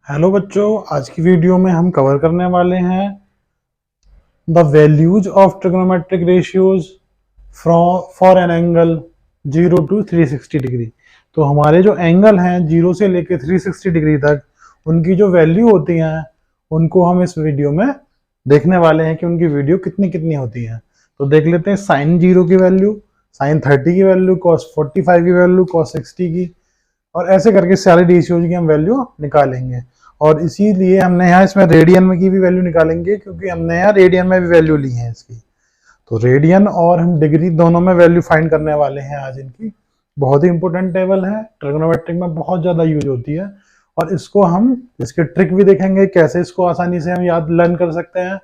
Hello बच्चों, आज की वीडियो में हम कवर करने वाले हैं the values of trigonometric ratios for an angle 0 to 360 degree. तो हमारे जो एंगल हैं 0 से लेकर 360 डिग्री तक, उनकी जो वैल्यू होती हैं उनको हम इस वीडियो में देखने वाले हैं कि उनकी वीडियो कितनी कितनी होती हैं। तो देख लेते हैं साइन 0 की वैल्यू, साइन 30 की वैल्यू, कॉस 45 की वैल्यू, कॉस 60 की, और ऐसे करके सारे रेशियोज की हम वैल्यू निकालेंगे। और इसीलिए हमने यहाँ इसमें रेडियन में की भी वैल्यू निकालेंगे, क्योंकि हमने यहाँ रेडियन में भी वैल्यू ली है इसकी। तो रेडियन और हम डिग्री दोनों में वैल्यू फाइंड करने वाले हैं आज इनकी। बहुत ही इंपॉर्टेंट टेबल है, ट्रिग्नोमेट्रिक में बहुत ज़्यादा यूज होती है। और इसको हम इसके ट्रिक भी देखेंगे, कैसे इसको आसानी से हम याद लर्न कर सकते हैं।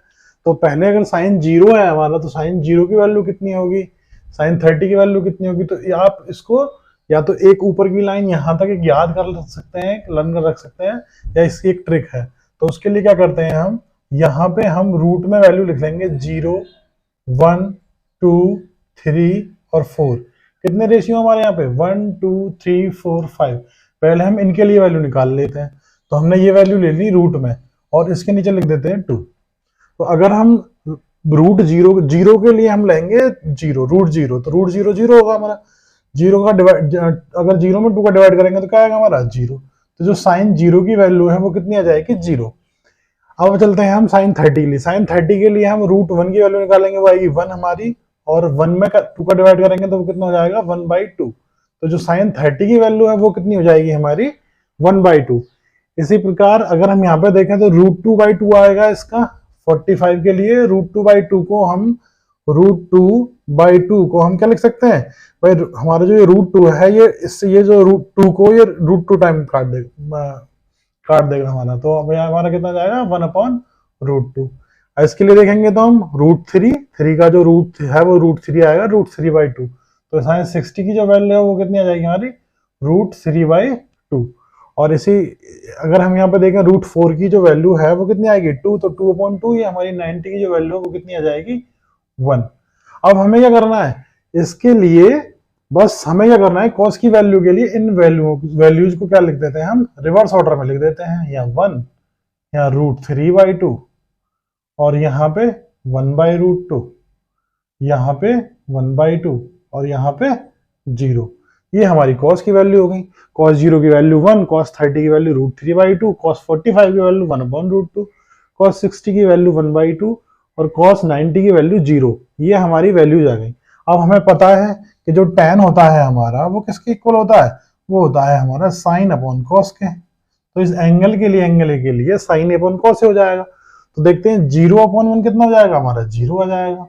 तो पहले अगर साइन 0 है हमारा, तो साइन 0 की वैल्यू कितनी होगी, साइन 30 की वैल्यू कितनी होगी। तो आप इसको या तो एक ऊपर की लाइन यहाँ तक एक याद कर सकते हैं, लर्न कर रख सकते हैं, या इसकी एक ट्रिक है। तो उसके लिए क्या करते हैं, हम यहाँ पे हम रूट में वैल्यू लिख लेंगे 0, 1, 2, 3 और 4। कितने रेशियो हमारे यहाँ पे 1, 2, 3, 4, 5। पहले हम इनके लिए वैल्यू निकाल लेते हैं। तो हमने ये वैल्यू ले ली रूट में, और इसके नीचे लिख देते हैं 2। तो अगर हम रूट जीरो जीरो के लिए हम लेंगे जीरो, रूट जीरो, तो रूट जीरो जीरो होगा हमारा। जीरो का डिवाइड, अगर जीरो में 2 का डिवाइड करेंगे तो क्या आएगा हमारा 0। तो जो साइन 0 की वैल्यू है वो कितनी आ जाएगी 0। अब चलते हैं हम साइन 30 के लिए। साइन 30 के लिए हम रूट 1 की वैल्यू निकालेंगे, वो आएगी 1 हमारी, और 1 में 2 का डिवाइड करेंगे तो वो कितना हो जाएगा 1/2। तो जो साइन 30 की वैल्यू है वो कितनी हो जाएगी हमारी 1/2। इसी प्रकार अगर हम यहाँ पे देखें तो √2/2 आएगा इसका। 45 के लिए √2/2 को हम √2/2 को हम क्या लिख सकते हैं भाई, हमारा जो ये √2 है, ये इससे ये जो √2 को ये √2 टाइम काट देगा हमारा। तो अब यहाँ हमारा कितना जाएगा 1/√2। इसके लिए देखेंगे तो हम √3 का जो रूट है वो √3 आएगा, √3/2। तो साइन 60 की जो वैल्यू है वो कितनी आ जाएगी हमारी √3/2। और इसी अगर हम यहाँ पे देखें √4 की जो वैल्यू है वो कितनी आएगी 2, तो 2/2। ये हमारी 90 की जो वैल्यू है वो कितनी आ जाएगी 1। अब हमें क्या करना है, इसके लिए बस हमें क्या करना है, कॉस की वैल्यू के लिए इन वैल्यूज को क्या लिख देते हैं हम, रिवर्स ऑर्डर में लिख देते हैं। या 1, या √3/2, और यहाँ पे 1/√2, यहाँ पे 1/2, और यहाँ पे 0। ये हमारी कॉस की वैल्यू हो गई। कॉस 0 की वैल्यू 1, कॉस 30 की वैल्यू √3/2, कॉस 45 की वैल्यू 1/√2, कॉस 60 की वैल्यू 1/2, और कॉस 90 की वैल्यू 0। ये हमारी वैल्यूज आ गई। अब हमें पता है कि जो tan होता है हमारा वो किसके इक्वल होता है, वो होता है हमारा साइन अपॉन कॉस के। तो इस एंगल के लिए, एंगल के लिए साइन अपॉन कॉस हो जाएगा। तो देखते हैं 0/1 कितना हो जाएगा हमारा 0 आ जाएगा।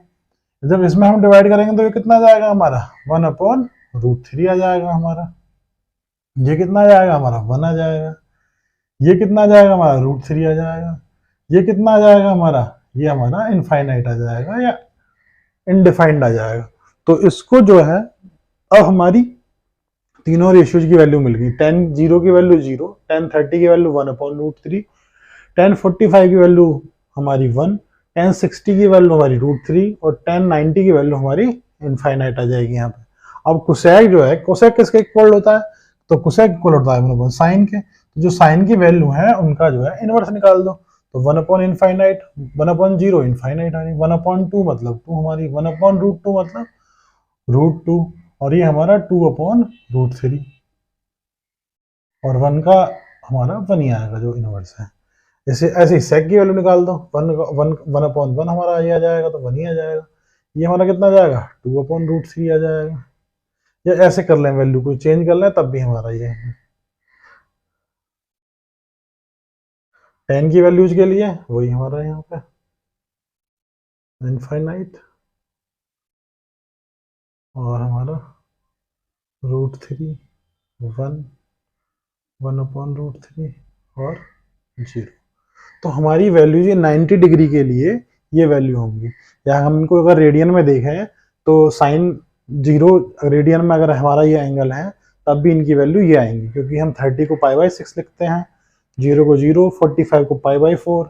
जब इसमें हम डिवाइड करेंगे तो ये कितना आ जाएगा हमारा 1/√3 आ जाएगा हमारा। ये कितना आ जाएगा हमारा 1 आ जाएगा। ये कितना आ जाएगा हमारा √3 आ जाएगा। ये कितना आ जाएगा हमारा, ये हमारा इनफाइनाइट आ जाएगा या इनडिफाइंड आ जाएगा। तो इसको जो है, अब हमारी तीनों रेशियोज की वैल्यू मिल गई। tan 0 की वैल्यू 0, tan 30 की वैल्यू 1/√3, tan 45 की वैल्यू हमारी 1, tan 60 की वैल्यू हमारी √3, और tan 90 की वैल्यू हमारी इनफाइनाइट आ जाएगी यहाँ पे। अब कोसेक जो है, कोसेक किसके इक्वल होता है, तो कोसेक इक्वल होता है साइन के। तो जो साइन की वैल्यू है उनका जो है इनवर्स निकाल दो। तो 1/इनफाइनाइट, 1/0 इनफाइनाइट आ रही, 1/2 मतलब 2 हमारी, 1/√2 मतलब √2, और ये हमारा 2/√3, और 1 का हमारा 1 ही आएगा जो इनवर्स है। ऐसे ऐसे ही सेक की वैल्यू निकाल दो, 1/1 हमारा ये आ जाएगा, तो 1 ही आ जाएगा। ये हमारा कितना आ जाएगा 2/√3 आ जाएगा। या ऐसे कर लें, वैल्यू को चेंज कर लें तब भी हमारा ये है। tan की वैल्यूज के लिए वही हमारा यहाँ पे इनफाइनाइट, और हमारा √3, 1, 1/√3 और 0। तो हमारी वैल्यू ये 90 डिग्री के लिए ये वैल्यू होंगी। या हम इनको अगर रेडियन में देखें तो साइन 0 रेडियन में अगर हमारा ये एंगल है तब भी इनकी वैल्यू ये आएंगी, क्योंकि हम 30 को π/6 लिखते हैं, 0 को 0, 45 को π/4,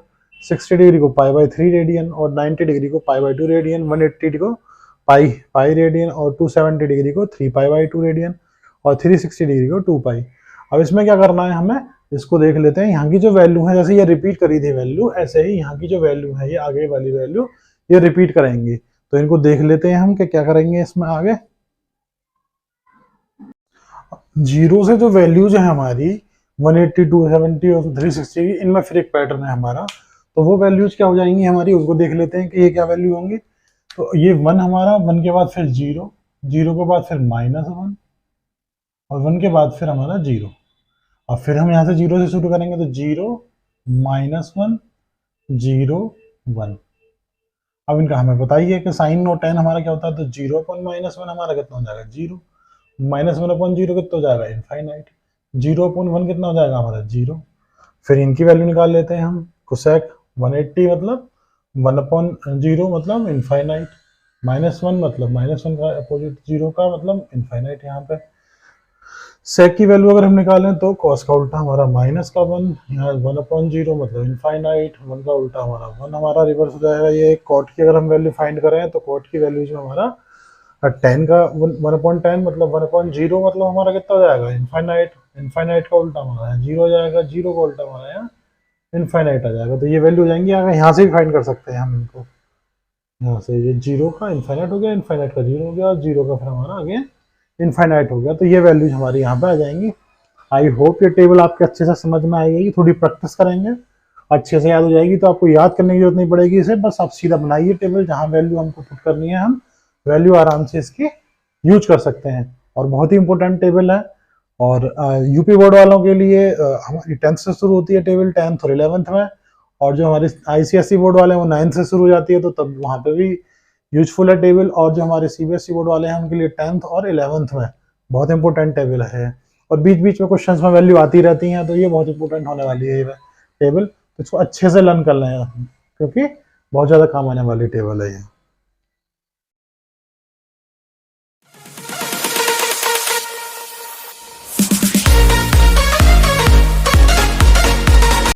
60 डिग्री को π/3 रेडियन, और 90 डिग्री को π/2 रेडियन, 180 को पाई रेडियन, और 270 डिग्री को 3π/2 रेडियन, और 360 डिग्री को 2π। अब इसमें क्या करना है हमें, इसको देख लेते हैं। यहाँ की जो वैल्यू है, जैसे ये रिपीट करी थी वैल्यू, ऐसे ही यहाँ की जो वैल्यू है, ये आगे वाली वैल्यू ये रिपीट करेंगे। तो इनको देख लेते हैं हम कि क्या करेंगे इसमें आगे। जीरो से जो वैल्यूज है हमारी 180, 270 और 360 की, इनमें फिर एक पैटर्न है हमारा। तो वो वैल्यूज क्या हो जाएंगी हमारी, उनको देख लेते हैं कि ये क्या वैल्यू होंगी। तो ये 1 हमारा, 1 के बाद फिर 0, 0 के बाद फिर -1 और 1 के बाद फिर हमारा 0। अब फिर हम यहाँ से 0 से शुरू करेंगे, तो 0 -1 0 1। अब इनका हमें बताइए कि साइन और टेन हमारा क्या होता है। तो 0/-1 हमारा कितना हो जाएगा, 0। -1/0 कितना हो जाएगा, इनफाइनाइट। 0/1 कितना हो जाएगा हमारा, 0। फिर इनकी वैल्यू निकाल लेते हैं हम। कोसेक 180 मतलब 1/0 मतलब इनफाइनाइट, -1 मतलब -1 का अपोजिट 0 का मतलब इनफाइनाइट। यहाँ पे सेक की वैल्यू अगर हम निकालें तो कॉस का उल्टा हमारा -1, यहाँ 1/0 मतलब इनफाइनाइट, 1 का उल्टा हमारा 1 हमारा रिवर्स हो जाएगा। ये कॉट की अगर हम वैल्यू फाइंड करें तो कॉट की वैल्यू जो हमारा 10 का 1/10 मतलब 1/0 मतलब हमारा कितना हो जाएगा, इनफाइनाइट। इनफाइनाइट का उल्टा हमारा 0 हो जाएगा, 0 का उल्टा हमारा यहाँ इनफाइनाइट आ जाएगा। तो ये वैल्यू हो जाएंगी, आगे यहाँ से भी फाइंड कर सकते हैं हम इनको। यहाँ से ये 0 का इनफाइनाइट हो गया, इनफाइनाइट का 0 हो गया, और 0 का फिर हमारा आगे इनफाइनाइट हो गया। तो ये वैल्यूज हमारी यहाँ पे आ जाएंगी। आई होप ये टेबल आपके अच्छे से समझ में आएगी। थोड़ी प्रैक्टिस करेंगे अच्छे से याद हो जाएगी। तो आपको याद करने की जरूरत नहीं पड़ेगी इसे, बस आप सीधा बनाइए टेबल, जहाँ वैल्यू हमको पुट करनी है हम वैल्यू आराम से इसकी यूज कर सकते हैं। और बहुत ही इंपॉर्टेंट टेबल है। और यूपी बोर्ड वालों के लिए हमारी 10th से शुरू होती है टेबल, 10th और 11th में। और जो हमारे ICSE बोर्ड वाले हैं वो 9th से शुरू हो जाती है, तो तब वहाँ पे भी यूजफुल है टेबल। और जो हमारे CBSE बोर्ड वाले हैं उनके लिए 10th और 11th में बहुत इंपॉर्टेंट टेबल है। और बीच बीच में क्वेश्चंस में वैल्यू आती रहती हैं, तो ये बहुत इंपॉर्टेंट होने वाली है ये टेबल। तो इसको अच्छे से लर्न कर लें, क्योंकि बहुत ज़्यादा काम आने वाली टेबल है ये।